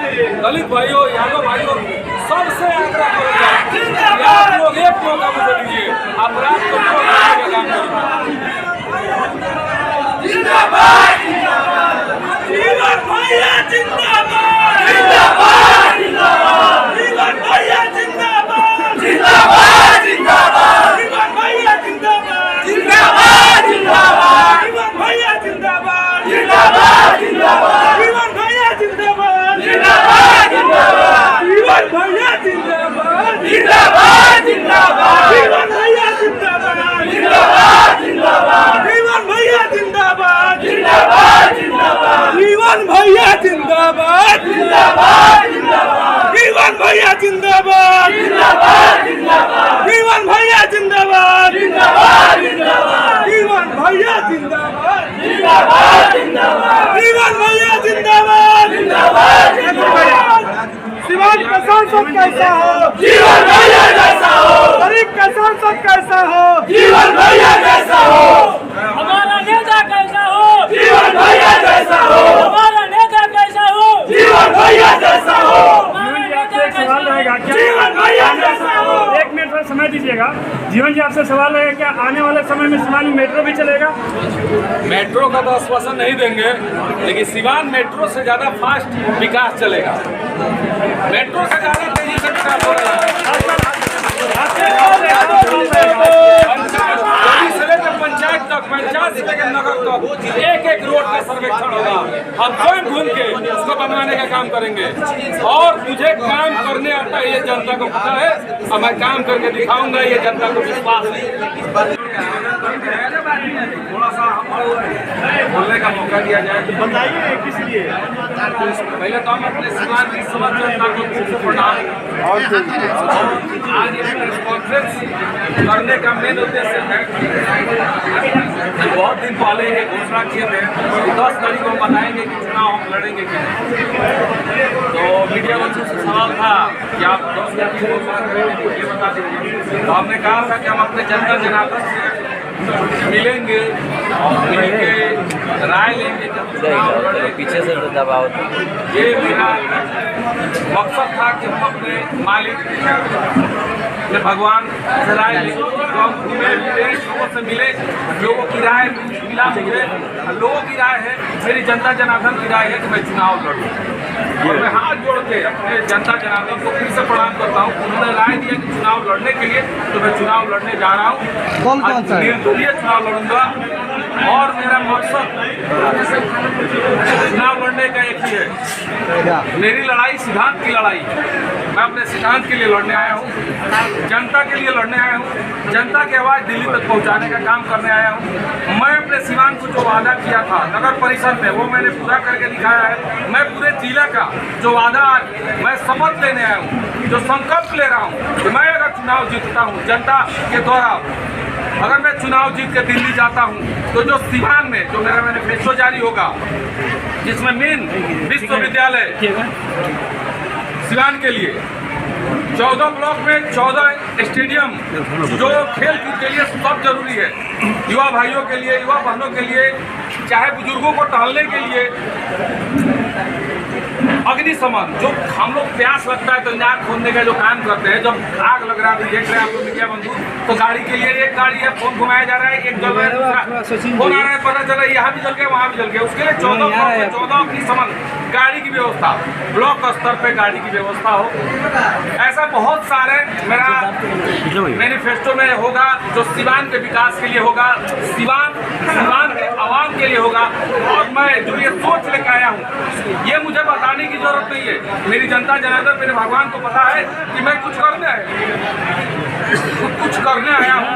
दलित भाइयों, यादव भाइयों, सबसे आग्रह करूंगा कि आप लोग एक मौका मुझे दीजिए, अपराध को दूर करने का काम करें। जिंदाबाद जिंदाबाद जीवन भैया जिंदाबाद जिंदाबाद जिंदाबाद जीवन भैया जिंदाबाद जिंदाबाद जिंदाबाद जीवन भैया जिंदाबाद जिंदाबाद जिंदाबाद जीवन भैया जिंदाबाद जिंदाबाद जिंदाबाद जीवन भैया जिंदाबाद जिंदाबाद जिंदाबाद जीवन भैया जिंदाबाद जिंदाबाद जिंदाबाद जीवन भैया जिंदाबाद जिंदाबाद जिंदाबाद जीवन भैया जिंदाबाद जिंदाबाद जिंदाबाद जीवन भैया जिंदाबाद जिंदाबाद जिंदाबाद जीवन भैया जिंदाबाद जिंदाबाद जिंदाबाद जीवन भैया जिंदाबाद जिंदाबाद जिंदाबाद जीवन भैया जिंदाबाद जिंदाबाद जिंदाबाद जीवन भैया जिंदाबाद जिंदाबाद जिंदाबाद सिवान का सांसद कैसा हो, जीवन भैया जैसा हो, गरीब का सांसद कैसा हो, जीवन भैया जैसा हो, हमारा नेता कैसा हो, जीवन भैया जैसा हो, हमारा नेता कैसा हो, जीवन भैया जैसा हो, हमारा नेता एक सवाल रहेगा क्या? जीवन भैया जैसा हो। एक मिनट का समय दीजिएगा। जीवन जी, आपसे सवाल है क्या आने वाले समय में सिवान में मेट्रो भी चलेगा? मेट्रो का तो आश्वासन नहीं देंगे, लेकिन सिवान मेट्रो से ज्यादा फास्ट विकास चलेगा। मेट्रो से ज्यादा तेजी से विकास हो रहा है। से लेकर पंचायत तक, पंचायत से लेकर नगर तक एक एक रोड का सर्वेक्षण होगा। हम स्वयं घूम के उसको बनवाने का काम करेंगे और मुझे काम करने आता है, ये जनता को पता है और मैं काम करके दिखाऊंगा, ये जनता को विश्वास है। थोड़ा सा बोलने का मौका दिया जाए तो बताइए किस लिए? पहले तो हम अपने समाज की समझ जनता को दिल से प्रणाम और आज ये प्रेस कॉन्फ्रेंस करने का मेन उद्देश्य है। बहुत दिन पहले ये घोषणा किए थे कि 10 तारीख को बताएंगे कि चुनाव हम लड़ेंगे कि नहीं। तो मीडिया बच्चों से सवाल था कि आप 10 तारीख को घोषणा करेंगे, ये बता दीजिए। तो हमने कहा था कि हम अपने जनता जनार्दन से मिलेंगे और मिल के राय लेंगे जब चुनाव लड़ेंगे। पीछे से तो दबाव ये मेरा मकसद था कि हम अपने मालिक अपने भगवान से राय लें। तो हम घूमे फिरे, लोगों से मिले, लोगों की राय मिला मुझे। लोगों की राय है, मेरी जनता जनार्दन की राय है कि मैं चुनाव लड़ूं और मैं हाथ जोड़ के अपने जनता जनार्दन को फिर से प्रणाम करता हूँ। उन्होंने राय दिया कि चुनाव लड़ने के लिए, तो मैं चुनाव लड़ने जा रहा हूँ। निर्दलीय चुनाव लड़ूंगा और मेरा मकसद चुनाव लड़ने का एक ही है। मेरी लड़ाई सिद्धांत की लड़ाई है। मैं अपने सिद्धांत के लिए लड़ने आया हूँ, जनता के लिए लड़ने आया हूँ, जनता की आवाज़ दिल्ली तक पहुँचाने का काम करने आया हूँ। मैं अपने सिवान को जो वादा किया था नगर परिषद में, वो मैंने पूरा करके दिखाया है। मैं पूरे जिला का जो वादा आज मैं शपथ लेने आया हूँ, जो संकल्प ले रहा हूँ कि मैं अगर चुनाव जीतता हूँ जनता के द्वारा, अगर मैं चुनाव जीत के दिल्ली जाता हूँ, तो जो सिवान में जो मेरा मैनिफेस्टो जारी होगा, जिसमें मेन विश्वविद्यालय सिवान के लिए 14 ब्लॉक में 14 स्टेडियम, जो खेल कूद के लिए सब जरूरी है, युवा भाइयों के लिए, युवा बहनों के लिए, चाहे बुजुर्गों को टहलने के लिए, अग्निशमन जो हम लोग प्यास लगता है तो नाक खोलने का जो काम करते हैं, जब आग लग रहा है, देख रहे हैं आप लोग मीडिया बंधु, तो गाड़ी के लिए एक गाड़ी है, फोन घुमाया जा रहा है, एक जल रहा है, दूसरा फोन आ रहा है, पता चला यहाँ भी जल गया, वहाँ भी जल गया। उसके लिए 14 अग्निशमन गाड़ी की व्यवस्था, ब्लॉक स्तर पे गाड़ी की व्यवस्था हो। ऐसा बहुत सारे मेरा मैनिफेस्टो में होगा जो सिवान के विकास के लिए होगा, सिवान के आवाम के लिए होगा। और मैं जो ये सोच लेकर आया हूँ, ये मुझे बताने की जरूरत नहीं है। मेरी जनता जनार्दन, मेरे भगवान को पता है कि मैं कुछ करने आया हूँ,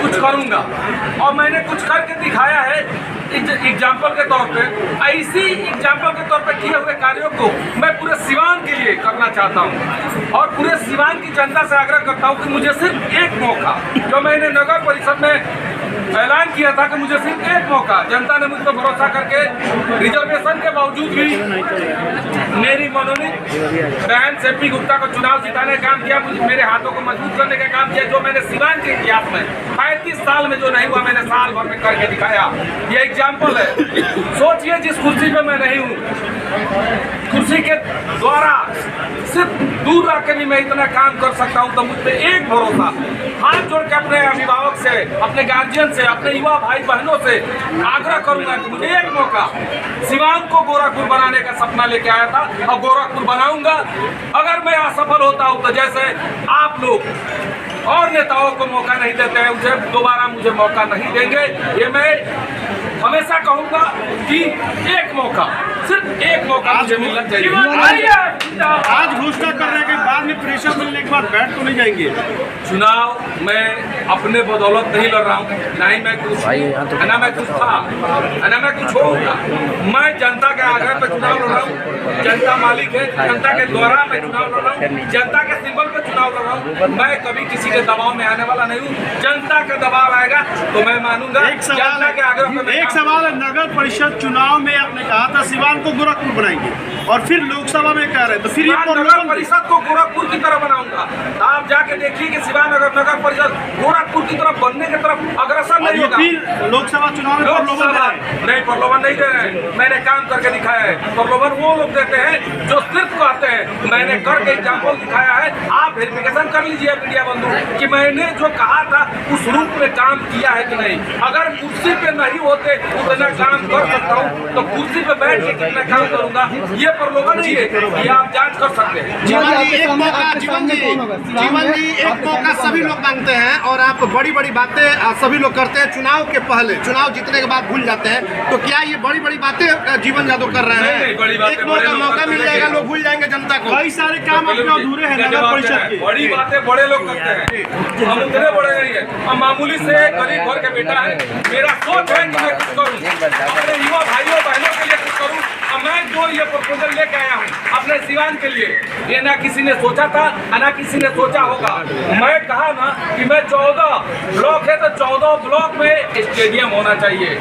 कुछ करूँगा और मैंने कुछ करके दिखाया है। एग्जाम्पल के तौर पे, ऐसी एग्जाम्पल के तौर पे किए हुए कार्यों को मैं पूरे सिवान के लिए करना चाहता हूँ और पूरे सिवान की जनता से आग्रह करता हूँ कि मुझे सिर्फ एक मौका, जो मैंने नगर परिषद में ऐलान किया था कि मुझे सिर्फ एक मौका, जनता ने मुझ पर भरोसा करके रिजर्वेशन के बावजूद भी मेरी मनोनीत बहन सेपी गुप्ता को चुनाव जिताने का काम किया, मेरे हाथों को मजबूत करने का काम किया, जो मैंने सिवान के इतिहास में 35 साल में जो नहीं हुआ मैंने साल भर में करके दिखाया। ये एग्जाम्पल है। सोचिए जिस कुर्सी पे मैं नहीं हूँ, कुर्सी के द्वारा सिर्फ दूर रह भी मैं इतना काम कर सकता हूँ, तो मुझ पे एक भरोसा, हाथ जोड़ के अपने अभिभावक से, अपने गार्जियन से, अपने युवा भाई बहनों से आग्रह करूंगा कि मुझे एक मौका, सिवान को गोरखपुर बनाने का सपना लेके आया था और गोरखपुर बनाऊंगा। अगर मैं असफल होता हूँ तो जैसे आप लोग और नेताओं को मौका नहीं देते हैं, उसे दोबारा मुझे मौका नहीं देंगे। ये मैं हमेशा कहूंगा कि एक मौका, सिर्फ एक मौका मुझे मिलना चाहिए। आज घोषणा करने के बाद में प्रेशर मिलने के बाद बैठ तो नहीं जाएंगे। चुनाव मैं अपने बदौलत नहीं लड़ रहा हूँ, ना ही मैं कुछ ना मैं कुछ था ना मैं कुछ होऊंगा। मैं जनता के आग्रह पर चुनाव लड़ रहा हूँ, जनता मालिक है, जनता के द्वारा मैं चुनाव लड़ रहा हूँ, जनता के सिंबल पर चुनाव लड़ रहा हूँ। मैं कभी किसी के दबाव में आने वाला नहीं हूँ। जनता का दबाव आएगा तो मैं मानूंगा। जनता के आग्रह पर एक सवाल है, नगर परिषद चुनाव में आपने कहा था सिवान को गोरखपुर बनाएंगे और फिर लोकसभा में कह रहे तो फिर नगर परिषद को गोरखपुर की तरह बनाऊंगा। आप जाके देखिए कि सिवान अगर नगर परिषद गोरखपुर की तरफ बनने की तरफ अग्रसर नहीं होगा। फिर लोकसभा चुनाव में नहीं, प्रलोभन नहीं दे रहे हैं, मैंने काम करके दिखाया है। प्रलोभन वो लोग देते हैं जो सिर्फ कहते हैं, मैंने करके एग्जाम्पल दिखाया है। आप वेरिफिकेशन कर लीजिए मीडिया बंधु कि मैंने जो कहा था उस रूप में काम किया है कि नहीं। अगर कुर्सी पे नहीं होते उतना काम कर सकता हूँ तो कुर्सी पे बैठ के कितना काम करूंगा, ये प्रलोभन नहीं है, ये आप जांच कर सकते हैं। जीवन जी एक मौका सभी लोग मांगते हैं और आप बड़ी बड़ी बातें सभी लोग करते हैं चुनाव के पहले, चुनाव जीतने के बाद भूल जाते हैं। तो क्या ये बड़ी बड़ी बातें जीवन यादव कर रहे हैं? एक मौका मिल जाएगा, लोग भूल जाएंगे जनता को। कई सारे काम अपने अधूरे हैं नगर परिषद के। बड़ी बातें बड़े लोग करते हैं, हम उतने बड़े नहीं है। हम मामूली से गरीब घर के बेटा है। मेरा सोच है कि मैं कुछ करूँ, अपने युवा भाइयों बहनों के लिए कुछ करूँ। मैं जो ये प्रपोजल लेके आया हूँ अपने सिवान के लिए, ये ना किसी ने सोचा था ना किसी ने सोचा होगा। मैं कहा ना कि मैं 14 ब्लॉक है तो 14 ब्लॉक में स्टेडियम होना चाहिए,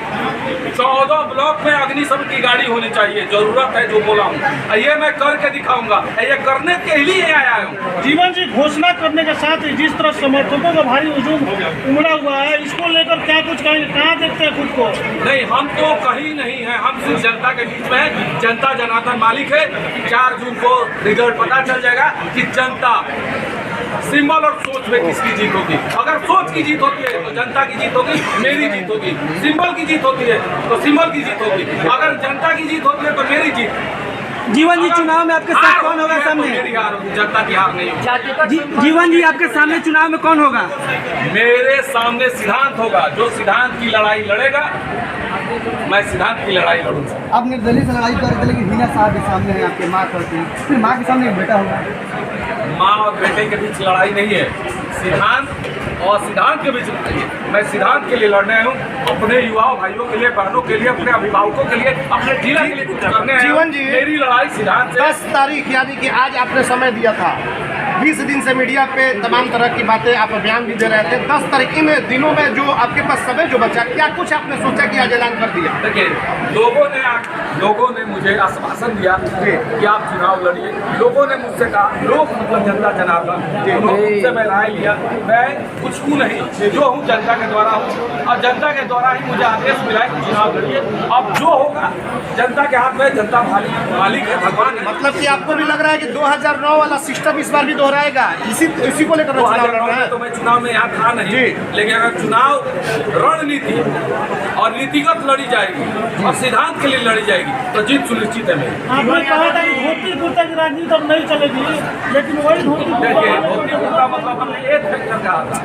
14 ब्लॉक में अग्निशम की गाड़ी होनी चाहिए। जरूरत है जो बोला हूँ, ये मैं करके दिखाऊंगा। ये करने के लिए आया हूँ। जीवन जी घोषणा करने के साथ ही जिस तरह समर्थकों का भारी हुजूम उमड़ा हुआ है, इसको लेकर क्या कुछ कहाँ देखते हैं खुद को? नहीं, हम तो कहीं नहीं है, हम सिर्फ जनता के बीच में है। जनता जनार्दन मालिक है। 4 जून को रिजल्ट पता चल जाएगा कि जनता सिंबल और सोच में किसकी जीत होगी। अगर सोच की जीत होती है तो जनता की जीत होगी, मेरी जीत होगी। सिंबल की जीत होती है तो सिंबल की जीत होगी। अगर जनता की जीत होती है तो मेरी जीत। जीवन जी चुनाव में आपके साथ कौन होगा सामने? मेरी हार होगी, जनता की हार नहीं होगी। जीवन जी आपके सामने चुनाव में कौन होगा? मेरे सामने सिद्धांत होगा। जो सिद्धांत की लड़ाई लड़ेगा, मैं सिद्धांत की लड़ाई लड़ूंगा। आप निर्दलीय से लड़ाई कर रहे थे, लेकिन हिना साहब के सामने है, आपके माँ करती, फिर माँ के सामने एक बेटा होगा। माँ और बेटे के बीच लड़ाई नहीं है, सिद्धांत और सिद्धांत के बीच लड़ाई है। मैं सिद्धांत के लिए लड़ने आया हूँ, अपने युवाओं भाइयों के लिए, बहनों के लिए, अपने अभिभावकों के लिए, अपने जिला के लिए कुछ करने आया हूँ। जीवन जी, मेरी लड़ाई सिद्धांत से। 10 तारीख यानी कि आज आपने समय दिया था, 20 दिन से मीडिया पे तमाम तरह की बातें आप बयान भी दे रहे थे। 10 तारीख इन दिनों में जो आपके पास समय जो बचा, क्या कुछ आपने सोचा कि आज ऐलान कर दिया? देखिए, लोगों ने मुझे आश्वासन दिया कि आप चुनाव लड़िए। लोगों ने मुझसे कहा, लोग मतलब जनता जनार्दन, उनसे मैं राय लिया। मैं कुछ हूँ नहीं, जो हूँ जनता के द्वारा हूँ और जनता के द्वारा ही मुझे आदेश मिला है कि चुनाव लड़िए। अब जो होगा जनता के हाथ में, जनता मालिक है, भगवान है। मतलब कि आपको भी लग रहा है कि 2009 वाला सिस्टम इस बार भी दोहराएगा, इसी को लेकर चुनाव लड़ रहा है? तो मैं चुनाव में यहाँ था नहीं, लेकिन अगर चुनाव रणनीति और नीतिगत लड़ी जाएगी और सिद्धांत के लिए लड़ी जाएगी तो जीत सुनिश्चित है मेरी। आपने कहा था कि धोती कुर्ता की राजनीति अब नहीं चलेगी, लेकिन वही धोती कुर्ता मतलब हमने एक फैक्टर कहा था,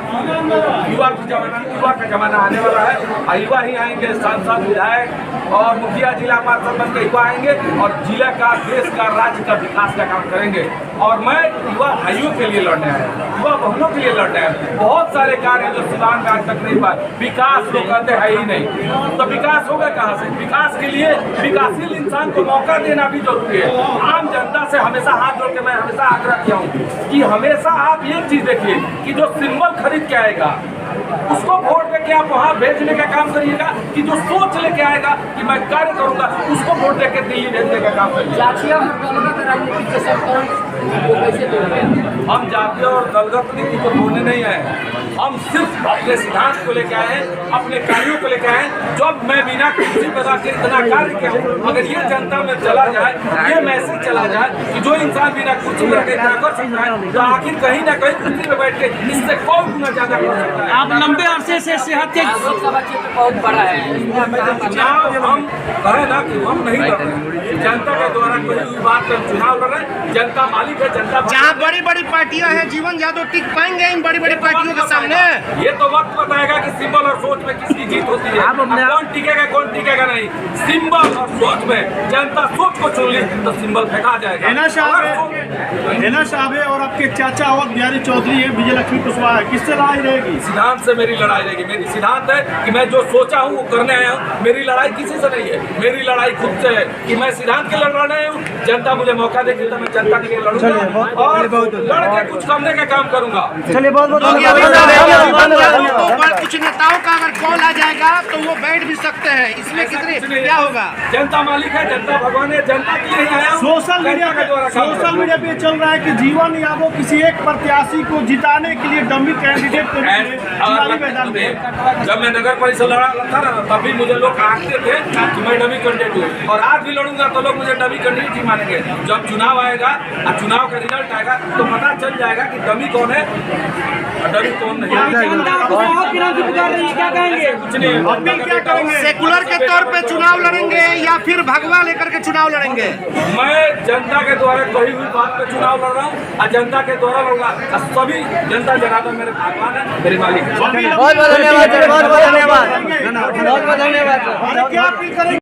युवा का जमाना आने वाला है और युवा ही आएंगे, सांसद, विधायक और मुखिया, जिला पार्षद बन के युवा आएंगे और जिला का, देश का, राज्य का विकास का काम करेंगे। और मैं युवा भाइयों के लिए लड़ने आया, युवा बहनों के लिए लड़ने आया। बहुत सारे कार्य जो सिवान में आज तक नहीं पाए, विकास लोग कहते हैं ही नहीं, तो विकास होगा कहाँ से? विकास के लिए विकासशील इंसान को मौका देना भी जरूरी है। आम जनता से हमेशा हाथ जोड़ के मैं हमेशा आग्रह किया हूँ कि हमेशा आप एक चीज देखिए कि जो सिंबल खरीद के आएगा उसको वोट देके आप वहाँ भेजने का काम करिएगा, कि जो सोच लेके आएगा कि मैं कार्य करूंगा उसको वोट देके दिल्ली भेजने का काम करिएगा। हम जातीय और दलगत नीति को तोड़ने नहीं आए हैं, हम सिर्फ अपने सिद्धांत को लेकर आए हैं, अपने कार्यों को लेकर आए हैं। जब मैं बिना किसी प्रकार के इतना कार्य किया हूँ, अगर ये जनता में चला जाए, ये मैसेज चला जाए कि जो इंसान बिना कुर्सी में कर सकता है, तो आखिर कहीं ना कहीं कुर्सी में बैठ के इससे कौन गुना ज्यादा कर सकता है। आप लंबे अरसे से सेहत के लोकसभा क्षेत्र बहुत बड़ा है। चुनाव हम कहे ना कि हम नहीं लड़ रहे हैं, जनता के द्वारा कोई हुई बात पर चुनाव लड़ रहे हैं। जनता मालिक है, जनता जहाँ बड़ी बड़ी पार्टियां हैं, जीवन यादव टिक पाएंगे इन बड़ी बड़ी पार्टियों के सामने? ये तो वक्त बताएगा कि सिंबल और सोच में किसकी जीत होती है। कौन टिकेगा नहीं। सिंबल और सोच में जनता सोच को चुन ली तो सिंबल फेंका जाएगा। हेना साहब है और आपके चाचा अवध बिहारी चौधरी है, विजय लक्ष्मी कुशवाहा है, किससे लड़ाई रहेगी? सिद्धांत से मेरी लड़ाई रहेगी। मेरी सिद्धांत है कि मैं जो सोचा हूँ वो करने आया हूँ। मेरी लड़ाई किसी से नहीं है, मेरी लड़ाई खुद से है कि मैं सिद्धांत के लिए लड़ रहा हूँ। जनता मुझे मौका देगी तो मैं जनता के लिए लड़ूंगा और लड़ के कुछ करने का काम करूंगा। चलिए बहुत बहुत कुछ नेताओं का अगर कॉल आ जाएगा तो वो बैठ भी सकते हैं, इसमें कितनी क्या होगा? जनता मालिक है, जनता भगवान है, जनता के लिए ही आया हूं। सोशल मीडिया पे चल रहा है कि जीवन यादव किसी एक प्रत्याशी को जिताने के लिए डमी कैंडिडेट के चुनावी मैदान में। जब मैं नगर परिषद लड़ा था ना, तभी मुझे लोग कहते थे कि मैं डमी कैंडिडेट हूँ, और आज भी लड़ूंगा तो लोग मुझे डमी कैंडिडेट ही मानेंगे। जब चुनाव आएगा और चुनाव का रिजल्ट आएगा तो पता चल जाएगा कि डमी कौन है और डमी कौन नहीं। क्या कहेंगे? कुछ नहीं, अपील क्या करेंगे? सेकुलर के तौर पे चुनाव लड़ेंगे या फिर भगवा लेकर के चुनाव लड़ेंगे? मैं जनता के द्वारा कही हुई बात पे चुनाव लड़ रहा हूँ और जनता के द्वारा लड़ूंगा। सभी जनता जनार्दन मेरे भगवान है, मेरे मालिक है। बहुत बहुत धन्यवाद, बहुत बहुत धन्यवाद, बहुत बहुत धन्यवाद। क्या अपील करेंगे?